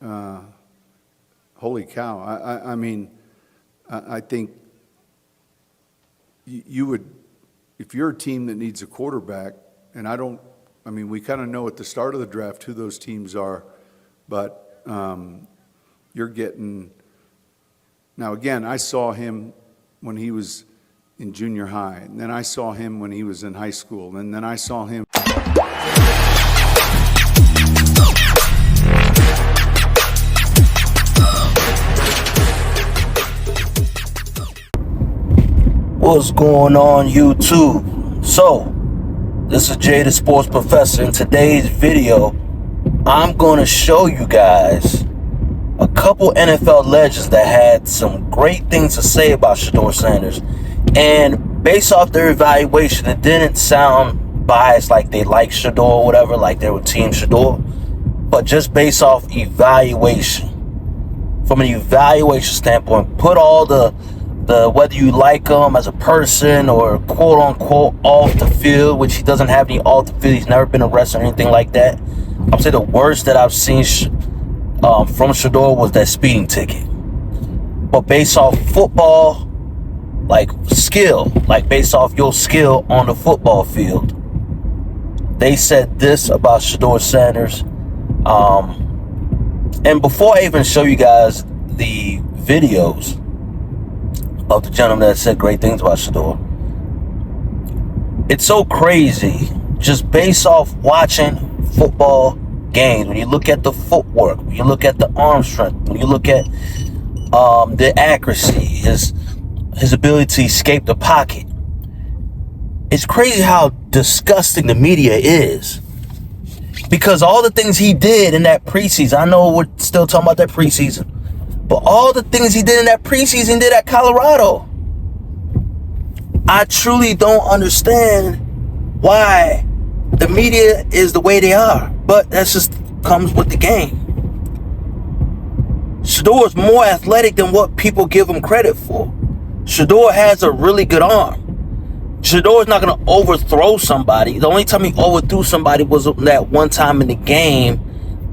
holy cow. I mean, I think you would, if you're a team that needs a quarterback, and I mean, we kind of know at the start of the draft who those teams are, but you're getting, now again, I saw him when he was in junior high, and then I saw him when he was in high school, and then I saw him. What's going on, YouTube? So, this is Jay the Sports Professor. In today's video, I'm going to show you guys a couple NFL legends that had some great things to say about Shedeur Sanders. And based off their evaluation, it didn't sound biased like they like Shedeur or whatever, like they were Team Shedeur. But just based off evaluation. From an evaluation standpoint, put all the whether you like him as a person or quote unquote off the field, which he doesn't have any off the field. He's never been arrested or anything like that. I'm saying the worst that I've seen from Shedeur was that speeding ticket. But based off football, like skill, like based off your skill on the football field, they said this about Shedeur Sanders. And before I even show you guys the videos of the gentleman that said great things about Shedeur, it's so crazy just based off watching football games. When you look at the footwork, when you look at the arm strength, when you look at the accuracy, his ability to escape the pocket, it's crazy how disgusting the media is. Because all the things he did in that preseason, I know we're still talking about that preseason, but all the things he did in that preseason did at Colorado. I truly don't understand why the media is the way they are, but that just comes with the game. Shedeur is more athletic than what people give him credit for. Shedeur has a really good arm. Shedeur is not going to overthrow somebody. The only time he overthrew somebody was that one time in the game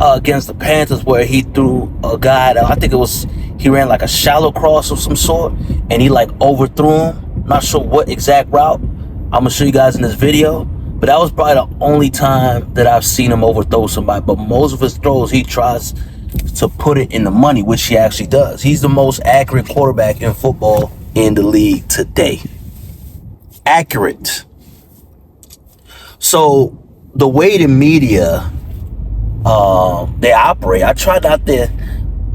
against the Panthers where he threw a guy that, I think it was, he ran like a shallow cross of some sort, and he like overthrew him. Not sure what exact route. I'm going to show you guys in this video. But that was probably the only time that I've seen him overthrow somebody. But most of his throws, he tries to put it in the money, which he actually does. He's the most accurate quarterback in football in the league today. Accurate. So the way the media they operate, I try not to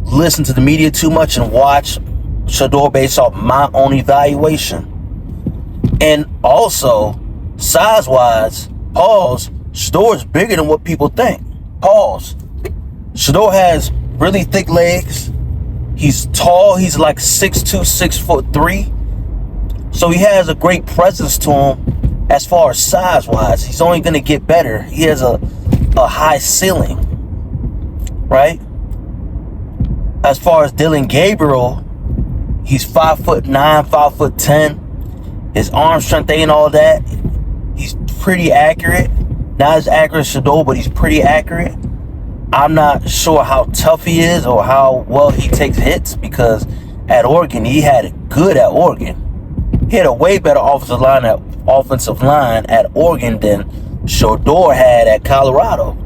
listen to the media too much and watch Shedeur based off my own evaluation. And also, size-wise, pause, Shedeur is bigger than what people think. Pause. Shedeur has really thick legs. He's tall. He's like 6'2", 6'3". So he has a great presence to him as far as size-wise. He's only going to get better. He has a high ceiling, right? As far as Dylan Gabriel, he's 5'9", 5'10". His arm strength ain't all that. He's pretty accurate. Not as accurate as Shedeur, but he's pretty accurate. I'm not sure how tough he is or how well he takes hits, because at Oregon, he had it good at Oregon. He had a way better offensive line at Oregon than Shedeur had at Colorado.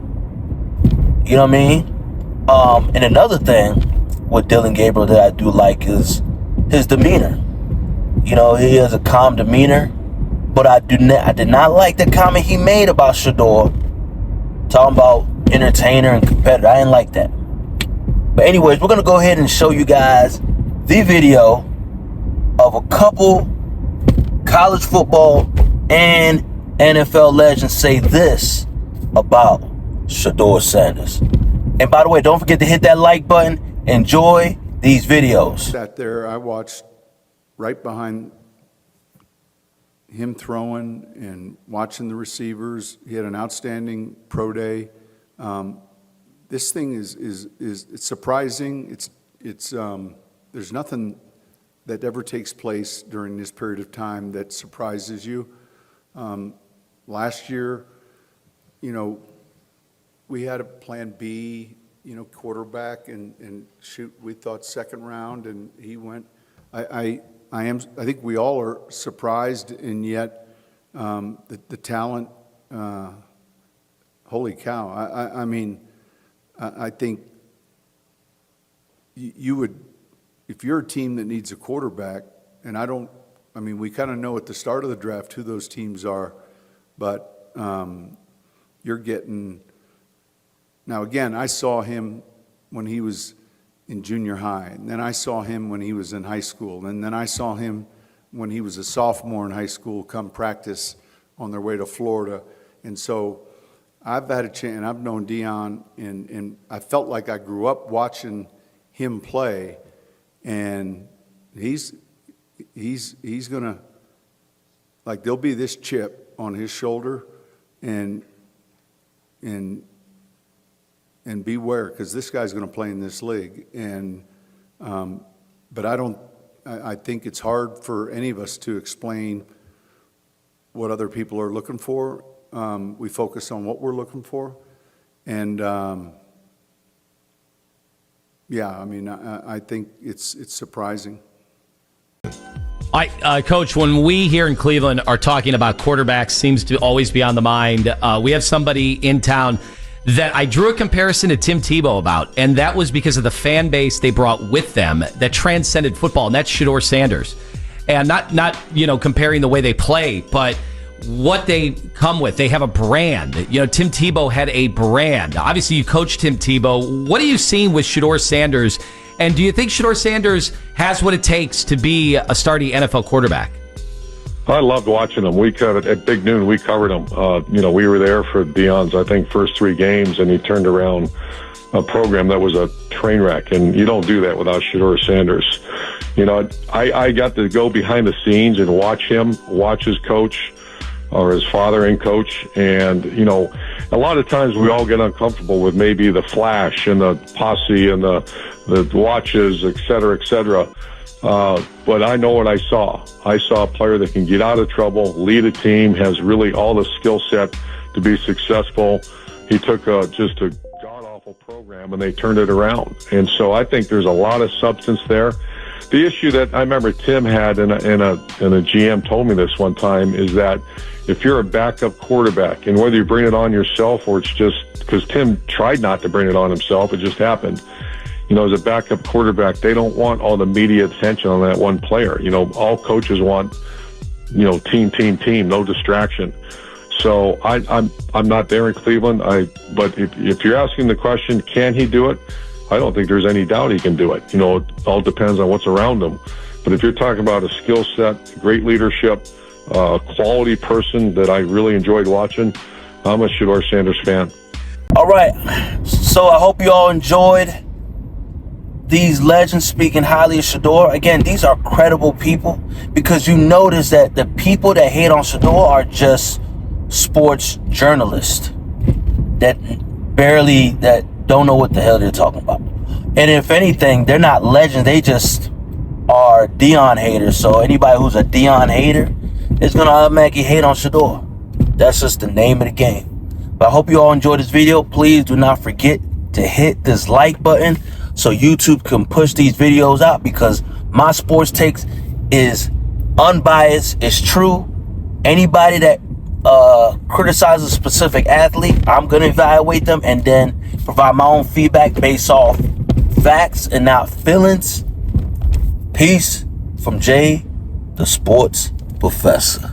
You know what I mean? And another thing with Dylan Gabriel that I do like is his demeanor. You know, he has a calm demeanor, but I did not like the comment he made about Shedeur, talking about entertainer and competitor. I didn't like that. But anyways, we're gonna go ahead and show you guys the video of a couple college football and NFL legends say this about Shedeur Sanders. And by the way, don't forget to hit that like button. Enjoy these videos. Sat there, I watched right behind him throwing and watching the receivers. He had an outstanding pro day. This thing is it's surprising. There's nothing that ever takes place during this period of time that surprises you. Last year, you know, we had a plan B quarterback and shoot, we thought second round, and he went. I think we all are surprised, and yet the talent, holy cow. I mean, I think you would, if you're a team that needs a quarterback, and we kind of know at the start of the draft who those teams are, but you're getting. Now, again, I saw him when he was in junior high, and then I saw him when he was in high school, and then I saw him when he was a sophomore in high school come practice on their way to Florida. And so I've had a chance, and I've known Dion, and I felt like I grew up watching him play, and he's going to, like, there'll be this chip on his shoulder, and beware, because this guy's going to play in this league. And but I think it's hard for any of us to explain what other people are looking for. We focus on what we're looking for, and I think it's surprising. Coach, when we here in Cleveland are talking about quarterbacks, seems to always be on the mind. We have somebody in town that I drew a comparison to Tim Tebow about, and that was because of the fan base they brought with them that transcended football, and that's Shedeur Sanders. And not comparing the way they play, but what they come with. They have a brand. Tim Tebow had a brand. Obviously, you coached Tim Tebow. What are you seeing with Shedeur Sanders? And do you think Shedeur Sanders has what it takes to be a starting NFL quarterback? I loved watching him. We covered at Big Noon. We covered him. We were there for Dion's, I think, first 3 games, and he turned around a program that was a train wreck. And you don't do that without Shedeur Sanders. I got to go behind the scenes and watch him, watch his coach or his father and coach. And, a lot of times we all get uncomfortable with maybe the flash and the posse and the watches, et cetera, et cetera. But I know what I saw. I saw a player that can get out of trouble, lead a team, has really all the skill set to be successful. He took just a god-awful program and they turned it around. And so I think there's a lot of substance there. The issue that I remember Tim had, and a GM told me this one time, is that if you're a backup quarterback, and whether you bring it on yourself or it's just because Tim tried not to bring it on himself, it just happened. As a backup quarterback, they don't want all the media attention on that one player. All coaches want, team, no distraction. So I'm not there in Cleveland. But if you're asking the question, can he do it? I don't think there's any doubt he can do it. It all depends on what's around him. But if you're talking about a skill set, great leadership, quality person that I really enjoyed watching, I'm a Shedeur Sanders fan. All right. So I hope you all enjoyed these legends speaking highly of Shedeur. Again, these are credible people, because you notice that the people that hate on Shedeur are just sports journalists that don't know what the hell they're talking about. And if anything, they're not legends. They just are Dion haters. So anybody who's a Dion hater is going to automatically hate on Shedeur. That's just the name of the game. But I hope you all enjoyed this video. Please do not forget to hit this like button so YouTube can push these videos out, because my sports takes is unbiased, it's true. Anybody that criticizes a specific athlete, I'm going to evaluate them and then provide my own feedback based off facts and not feelings. Peace from Jay, the sports professor.